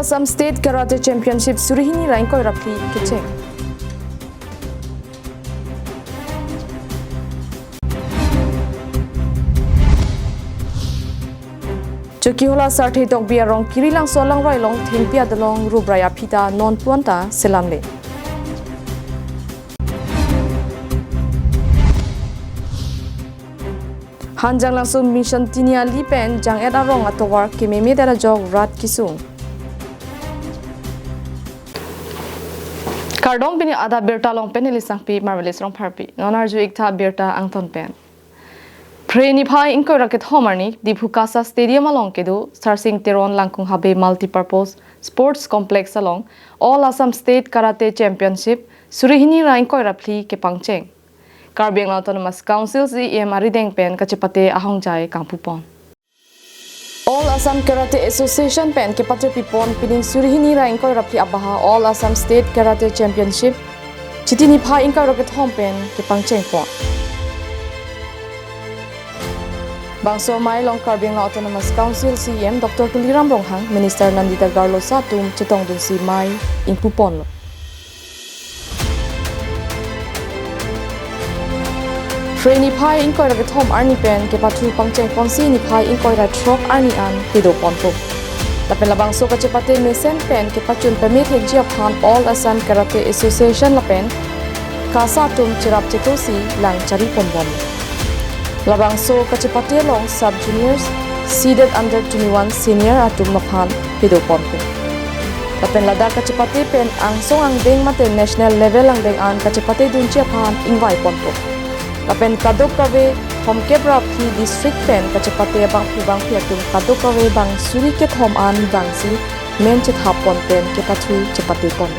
Assam State Karate Championship Surihini Rankoi Rapli Kicheng. Chokihola Sarthi Tokbia Rong Kirilang Solang Roi Long Thingpia Dalong Rubraya Pita Non Puanta Selamle. Hanjang langsung mission tinia lipen jang eda rong atowar kimeme dara jog rat kisung. Kardong bini ada berta long pen ilisang pi marvelous rong parpi. Nonarju ikta berta angton pen. Preni phai inko raket homarni Dibhukasa Stadium along kedu Sarsing Teron Langkung Habe Multipurpose Sports Complex along All Assam State Karate Championship Surihini Rankoi Rapli ke pangcheng. Karbi Anglong Autonomous Council CEM Arideng Pen Kachipate Ahong Jai Kangpupon. All Assam Karate Association Pen ke patre pipon pining Surihini Rankoi Rapli abaha All Assam State Karate Championship Chitini phai inka rocket home pen ke pangcheng pon. Bangso Mai Long Karbi Anglong Autonomous Council CEM Dr. Tuliram Ronghang Minister Nandita Garlo Satum Chitong Dun Si Mai Ingpupon. Free ni phai in koi ra thom arni pen ke pathu pangcheng ponsi ni phai in koi ra throk arni an pido ponpo tapel labang so ka chepate mesen pen ke pachun permit hekjia phan All Assam Karate Association la pen kasa tum chirap chetosi lang chari ponbom labang so ka chepate long sub juniors seeded under 21 senior atum la phan pido ponpo tapel lada ka chepate pen ang song ang deng mate national level ang deng an ka chepate dun chia phan ingwai ponpo Kapen kadok kawe hom kebra phi district pen kachapate bang phi atum kadok kawe bang suri ke thom an bang si men che thapon pen ke pathu chapate pon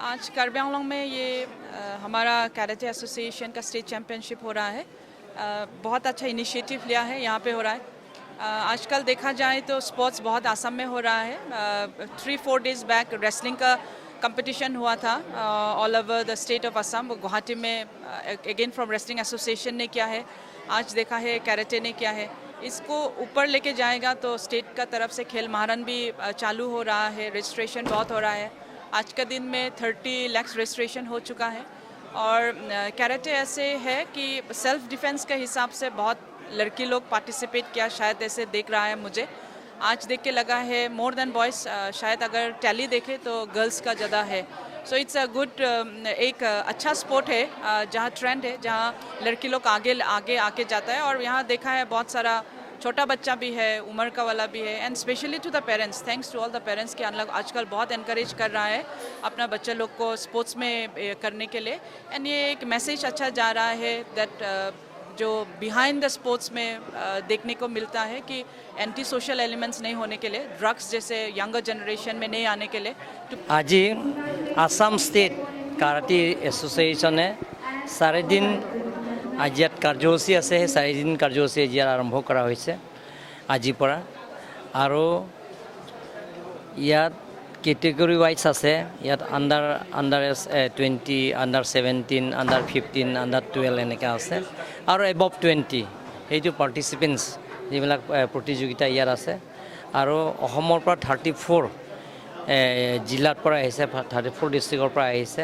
आज कार्बी आंगलोंग में ये हमारा karate association का state championship हो रहा है बहुत अच्छा इनिशिएटिव लिया है यहाँ पे हो रहा है आजकल देखा जाए तो स्पोर्ट्स बहुत असम में हो रहा है 3-4 डेज बैक रेसलिंग का कंपटीशन हुआ था all over the state of Assam वो गुवाहाटी में अगेन फ्रॉम रेसलिंग एसोसिएशन ने किया है आज देखा है कैरेटे ने किया है इसको ऊपर लेके जाएगा तो स्टेट का तरफ से खेल महारन भी चालू हो रहा है रजिस्ट्रेशन बहुत हो रहा है आज का दिन में 30 लाख रजिस्ट्रेशन हो चुका है और कैरेटे ऐसे है कि सेल्फ डिफेंस के हिसाब से बहुत लड़की लोग पार्टिसिपेट किया शायद ऐसे देख रहा है मुझे आज देख के लगा है मोर देन बॉयज़ शायद अगर टैली देखे तो गर्ल्स का ज़्यादा है सो इट्स अ गुड एक अच्छा स्पोर्ट है जहाँ ट्रेंड है जहाँ लड़की लोग आगे आके जाता है और यहाँ देखा है बहुत सारा छोटा बच्चा भी है उम्र का वाला भी है and specially to the parents thanks to all the parents के आजकल बहुत एनकरेज कर रहा है अपना बच्चे लोग को स्पोर्ट्स में करने के लिए एंड ये एक मैसेज अच्छा जा रहा है दैट जो बिहाइंड द स्पोर्ट्स में देखने को मिलता है कि एंटी सोशल एलिमेंट्स नहीं होने के लिए ड्रग्स जैसे यंगर जनरेशन में नहीं आने के लिए आज आसाम स्टेट काराटे एसोसिएशन चारि दिन आज ইয়াত কাৰ্যসূচী আছে সেই 4 দিন কাৰ্যসূচী ইয়াত আৰম্ভ কৰা হৈছে আজিৰ পৰা আৰু ইয়াত কেটেগৰী ওয়াইজ আছে ইয়াত আন্ডাৰ 20 আন্ডাৰ 17 আন্ডাৰ 15 আন্ডাৰ 12 এনেকা আছে আৰু এবভ 20 এইটো পাৰ্টিসিপেন্টস যিবিলাক প্ৰতিযোগিতা ইয়াত আছে আৰু অসমৰ পৰা 34 জিলাৰ পৰা আহিছে 34 ডিস্ট্ৰিক্টৰ পৰা আহিছে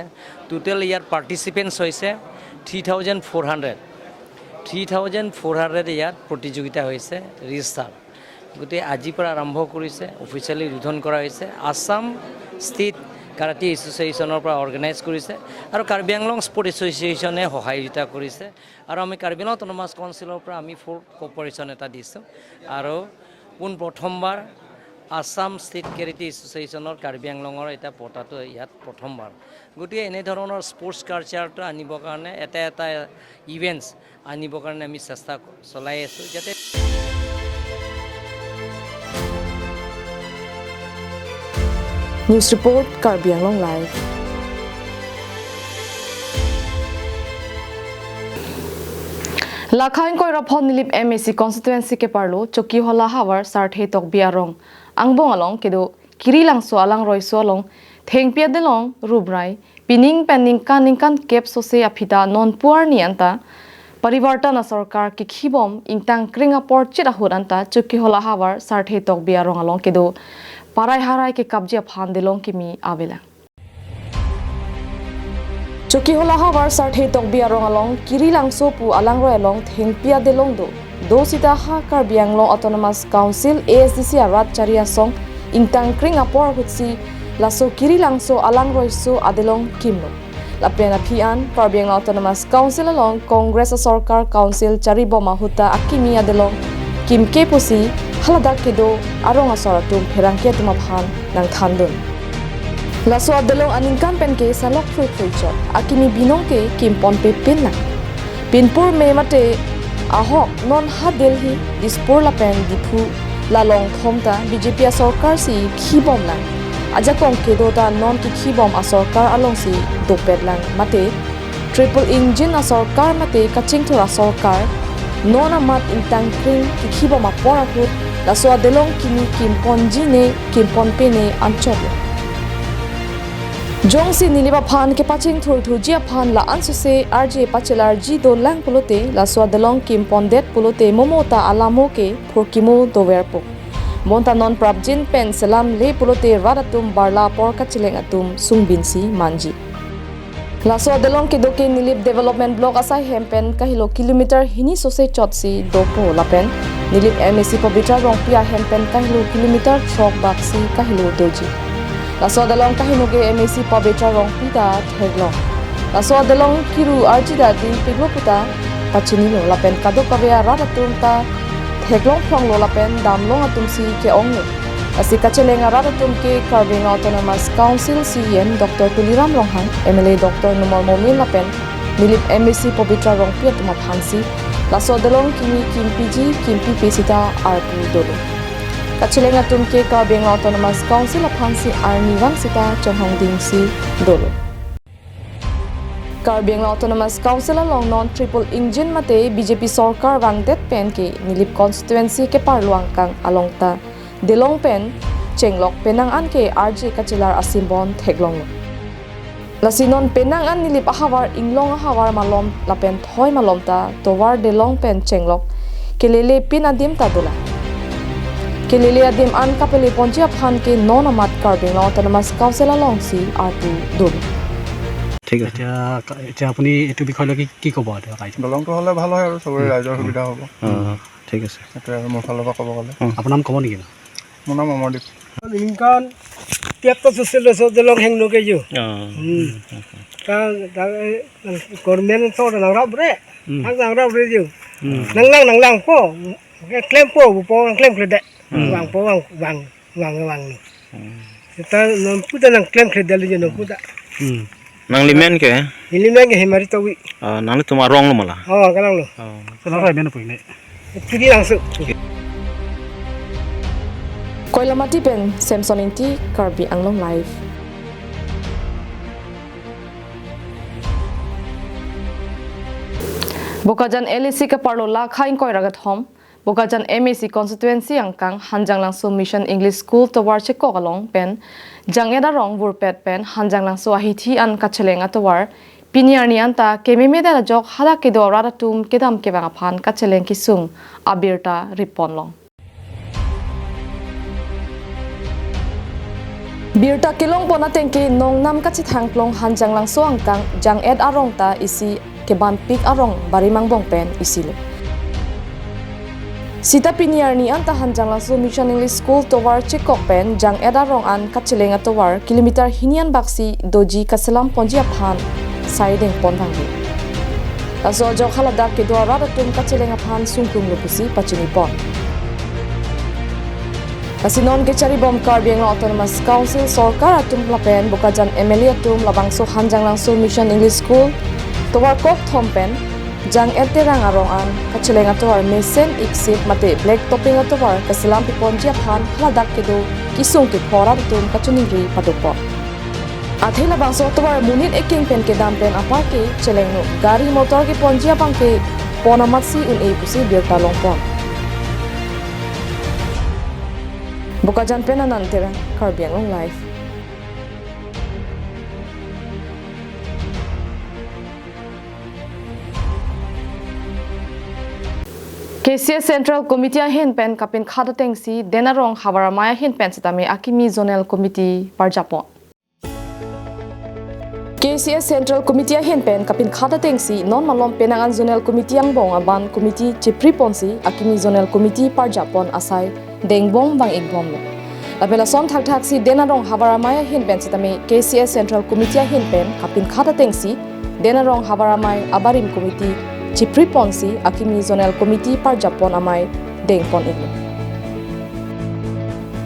টোটাল ইয়াত পাৰ্টিসিপেন্টস হৈছে 3400 ইয়াত প্ৰতিযোগিতা হৈছে ৰেজিষ্টাৰ গোটে আজিৰ পৰা আৰম্ভ কৰিছে অফিচিয়ালি উদ্বোধন কৰা হৈছে আসাম ষ্টেট কাৰাটে এছ'চিয়েশ্যনৰ পৰা অৰ্গেনাইজ কৰিছে আৰু কাৰ্বি আংলং স্পৰ্ট এছ'চিয়েশ্যনে সহায়িতা কৰিছে আৰু আমি কাৰ্বি আংলং অটোনমাছ কাউন্সিলৰ পৰা আমি ফুল কোঅপাৰেশ্যন এটা দিছোঁ আৰু পোন প্ৰথমবাৰ আসাম ষ্টেট কাৰাটে এছ'চিয়েশ্যনৰ কাৰ্বি আংলঙৰ এটা পতাটো ইয়াত প্ৰথমবাৰ গতিকে এনে ধৰণৰ স্পৰ্টছ কালচাৰটো আনিবৰ কাৰণে এটা ইভেণ্টছ আনিবৰ কাৰণে আমি চেষ্টা চলাই আছোঁ যাতে News Report Karbi Anglong Live Lakhain koi raphon nilip MAC constituency ke parlo choki hola hawar sarthe tok biarong angbong along kedo kirilang so alang roi so along thengpia delong rubrai pining pening kan cap so se apita non puar ni anta Parivartana sarkar ki khibom ingtang kringapor chirahut anta chukki hola hawar sarthe tok bia rongalong kedo parai harai ke kabje phan delong kimi avela. Chukki hola hawar sarthe tok bia rongalong kiri langso pu alang roelong thengpia delong do sita ha Karbi Anglong Autonomous Council ASDC arat charia song ingtang kringapor hutsi laso kiri langso alang roiso adelong kimlo. Lapena pian Karbi Anglong Autonomous Council along Congress Sarkar Council chari boma huta akimi adelong kim ke pusi haladak kedo arong asoratum pherangke tumaphan nang thandun laso adelong aningkan pen ke salok thrui chot akimi binong ke kim pon pe pin na pinpur me mate ahok non ha delhi dispur lapen dipu lalong thomta BJP sarkar si khibom lang aja kong kedo ta non ki khibom asarkar along si dopet lang mate triple engine asarkar mate kaching thora sarkar non amat intang kring ki khibom apora hut laso adelong kimi kimponji ne kimponpe ne anchot jongsi niliba phan ke paching thur jia phan la ansuse RJ pachelar ji do lang pulote laso adelong kimpondet pulote momota alamo ke phorkimo dowerpo monta non prabjin pen salam le pulote radatum barla por kachileng atum sungbinsi manji laso delong ke doke nilip development block asai hempen kahilo kilometer hini sose chotsi dopo lapen nilip MSC pabitra rongpia hempen kahilo kilometer trok baksi kahilo doji laso delong kahinoge MSC pabitra rongpita theglong laso delong kiru arjida din pigloputa pachinilo lapen kadokavea radatum ta Heglong phong lola pen damlong atumsi ke onglo. Asi kacheleng aratum ke Karbi Anglong Autonomous Council CM Dr. Kuliram Longhang, MLA Dr. Numal Momin lapen, nilip MSC Pobitra Rongpia tumaphansi, laso delong kimi kimpiji kimpi pesita arpu dolo. Kacheleng atum ke Karbi Anglong Autonomous Council aphansi arni wang sita chonghong dingsi dolo. Karbi Anglong Autonomous Council along non triple engine mate BJP sarkar wangdet pen ke nilip constituency ke parluang kang along ta delong pen chenglok penang an ke RJ kachilar asimbon theglong lasinon penang an nilip ahawar inglong ahawar malom lapen thoi malom ta towar delong pen chenglok kelele pin adim ta dola kelele adim an kapele ponjia phan ke non amat Karbi Anglong Autonomous Council along si artu dolo ঠিক আছে এতিয়া আপুনি এইটো বিষয়লৈ কি ক'ব দলংটো হ'লে ভাল হয় আৰু চবৰে ৰাইজৰ সুবিধা হ'ব ঠিক আছে সেইটোৱে আৰু মোৰ ফালৰ পৰা ক'ব গ'লে আপোনাৰ নাম ক'ব নেকি মোৰ নাম অমৰদীপ ইনকান তিয়াত্তর চুচল দলং হেং নকে যো গভর্নমেন্ট তো নাংরা বরে নাংরা বরে যো নাংলাং পো ক্লেম পো পো claim ক্লেদে wang po wang ni kita nampu dan claim credit je nampu da nang limen ke hemari tawi nang tu marong lo malah kalang lo salah men puine kiri langsung Koilamati pen Samson inti Karbi Anglong live Bokajan LEC ke parlo la khain koi ragat hom Bokajan MAC constituency angkang hanjang langsung mission English school towar chekok along pen jang eda rong burpet pen hanjang langsung ahithi an kacheleng atowar piniar ni anta kememe da jok hala kedo radatum kedam kebang aphan kacheleng kisung abirta ripon long birta kilong pona tengke nong nam kachi thangplong hanjang langsung angkang jang ed arong ta isi keban pik arong barimang bong pen isilo Sita piniar ni anta hanjang langsung mission English school towar chekok pen jang eda rong an kacheleng atowar kilometer hinian baksi doji kaselam ponjia phan saideng pondangi aso jok halada ke dwara datum kacheleng aphan sungkung lupusi pachini pon asinon ke chari bom Karbi Anglong Autonomous Council sarkar atum lapen Bokajan MLA atum labangso hanjang langsung mission English school towar kok thompen jang eterang arong an kacheleng atowar mesen exit mate black topping atowar kaselam piponjia phan haladak kedo kisung ke khora tum kachuni ri padopon athela bangso atowar munit eking pen ke dam pen apa ke cheleng no gari motor ke ponjia bang ke ponamatsi un e pusi birta longpon Bokajan pen anantera Karbi Anglong live KCS Central Committee hen pen kapin khada tengsi denarong habaramaya hen pen sitame akimi Zonal Committee parjapon. KCS Central Committee hen pen kapin khada tengsi non malom penangan Zonal Committee ang bong aban committee chipri ponsi akimi Zonal Committee parjapon asai dengbong bang igbom lo. Lapela som thak thak si denarong habaramaya hen pen sitame KCS Central Committee hen pen kapin khada tengsi denarong habaramay abarim committee Chipri ponsi akimi Zonal Committee parjapon amai dengpon iglo.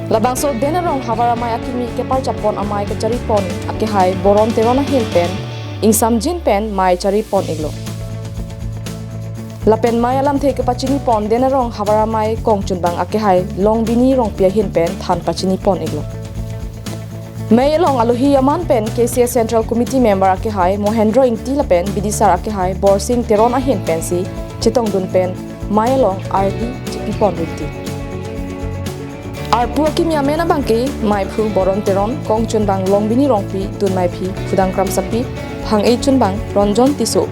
Labangso denarong hawaramai akimi ke parjapon amai ke charipon akihai boron terona hilpen ingsam jin pen mai charipon iglo. Lapen mai alam the ke pachini pon denarong hawaramai kongchunbang akihai long bini rong pia hilpen than pachini pon iglo. May along aluhi yaman pen KCS Central Committee member akihai Mohendro ingti la pen bidisar akihai borsing teron ahin pensi chitong dun pen may along RD chipipon riti. Arpu akimi amena bangki mai phu boron teron kong chunbang long bini rongpi dun mai phi fudang kram sapi hang ei chunbang ronjon tiso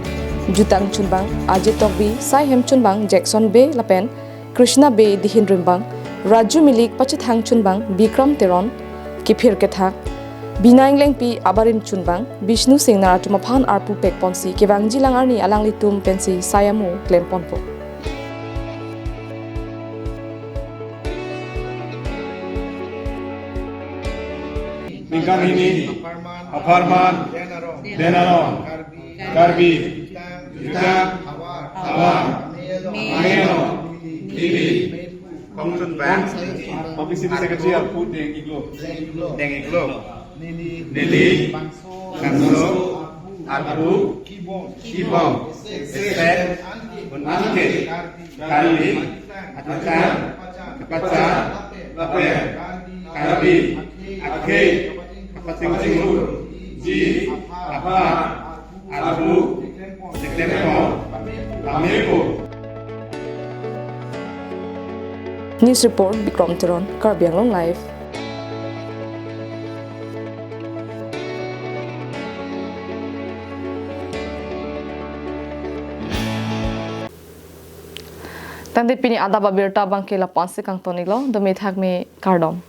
jutang chunbang ajit tokbi sai hem chunbang Jackson Bay la pen Krishna Bay dihin rimbang Raju Milik pachit hang chunbang Bikram teron kipir kethak binaing lengpi abarim chunbang Vishnu Singh Naratuma arpu pek ponsi kewangji langarni alang litum pensi sayamu klempon po. Mingkang ini Aparman Denarong Karbi Awang Mayeno Kili Kongsun Bang Publicity Secretary of Food Deng Iglo Nili Kanso Arpu Kibong Estet Unanke Karbi Atakan Kapaca Laper Karbi Akhe Patingsingur Ji Apa Arpu Seklempong Pamirko. News report Bikram Teron, Karbi Anglong Live. Tandi pini ada babirta bangke la pansi kang toniglo, demi thak me kardom.